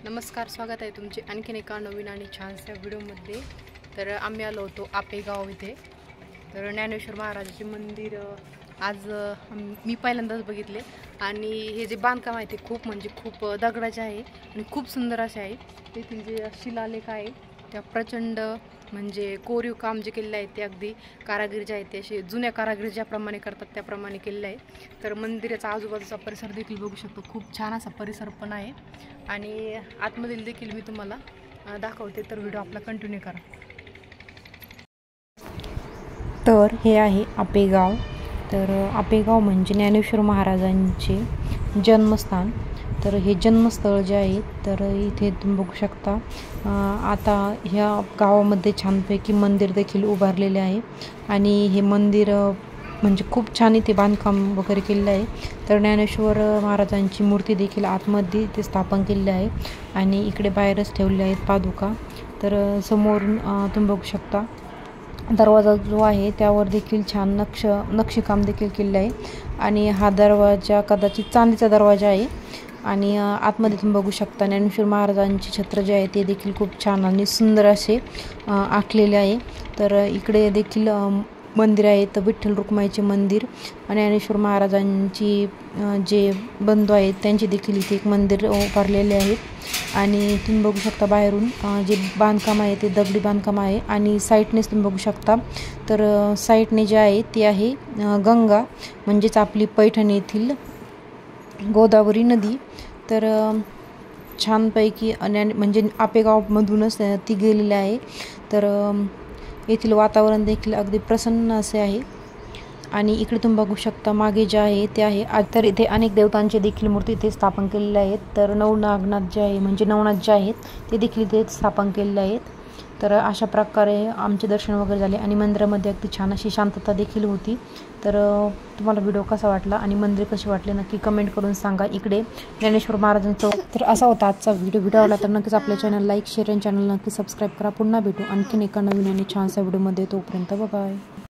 नमस्कार, स्वागत आहे तुमचे आणखीन एका नवीन आणि छानशा व्हिडिओमध्ये। तर आम्ही आलो होतो आपेगाव इथे। तर ज्ञानेश्वर महाराजाचे मंदिर आज मी पहिल्यांदाच बघितले आणि हे जे बांधकाम आहे ते खूप म्हणजे खूप दगडाचे आहे आणि खूप सुंदर असे आहे। तेथील जे शिलालेख आहे त्या प्रचंड म्हणजे कोरीव काम जे केलेले आहे ते अगदी कारागीर जे आहेत ते असे जुन्या कारागीर ज्याप्रमाणे करतात त्याप्रमाणे केलेले आहे। तर मंदिराचा आजूबाजूचा परिसर देखील बघू शकतो, खूप छान असा परिसर पण आहे आणि आतमधील देखील मी तुम्हाला दाखवते। तर व्हिडिओ आपला कंटिन्यू करा। तर हे आहे आपेगाव। तर आपेगाव म्हणजे ज्ञानेश्वर महाराजांचे जन्मस्थान। तर हे जन्मस्थळ जे आहे तर इथे तुम्ही बघू शकता आता ह्या गावामध्ये छानपैकी मंदिर देखील उभारलेले आहे आणि हे मंदिर म्हणजे खूप छान इथे बांधकाम वगैरे केलेलं आहे। तर ज्ञानेश्वर महाराजांची मूर्ती देखील आतमध्ये इथे स्थापन केलेली आहे आणि इकडे बाहेरच ठेवले आहेत पादुका। तर समोरून तुम्ही बघू शकता दरवाजा जो आहे त्यावर देखील छान नक्षीकाम देखील केलेलं आहे आणि हा दरवाजा कदाचित चांदीचा दरवाजा आहे आणि आतमध्ये तुम्ही बघू शकता ज्ञानेश्वर महाराजांचे छत्र जे आहे ते देखील खूप छान आणि सुंदर असे आखलेले आहे। तर इकडे देखील मंदिर आहे, तर विठ्ठल रुक्माईचे मंदिर आणि ज्ञानेश्वर महाराजांची जे बंधू आहेत त्यांचे देखील इथे एक मंदिर उभारलेले आहेत आणि तुम्ही बघू शकता बाहेरून जे बांधकाम आहे ते दगडी बांधकाम आहे आणि साईडनेच तुम्ही बघू शकता तर साईडने जे आहे ते आहे गंगा म्हणजेच आपली पैठण येथील गोदावरी नदी। तर छानपैकी म्हणजे आपेगावमधूनच ती गेलेली आहे। तर येथील वातावरण देखील अगदी प्रसन्न असे आहे आणि इकडे तुम्ही बघू शकता मागे जे आहे ते आहे तर इथे अनेक देवतांचे देखील मूर्ती इथे स्थापन केलेल्या आहेत। तर नवनागनाथ जे आहे म्हणजे नवनाथ जे आहेत ते देखील इथे स्थापन केलेले आहेत। तर अशा प्रकारे आमचे दर्शन वगैरे झाले आणि मंदिरामध्ये अगदी छान अशी शांतता देखील होती। तर तुम्हाला व्हिडिओ कसा वाटला आणि मंदिर कसे वाटले नक्की कमेंट करून सांगा। इकडे ज्ञानेश्वर महाराजांचं तर असा होता आजचा व्हिडिओ आवडला तर नक्कीच आपल्या चॅनल लाईक शेअर आणि चॅनल नक्की सबस्क्राईब करा। पुन्हा भेटू आणखीन एका नवीन आणि छानशा व्हिडिओमध्ये, तोपर्यंत बाय बाय।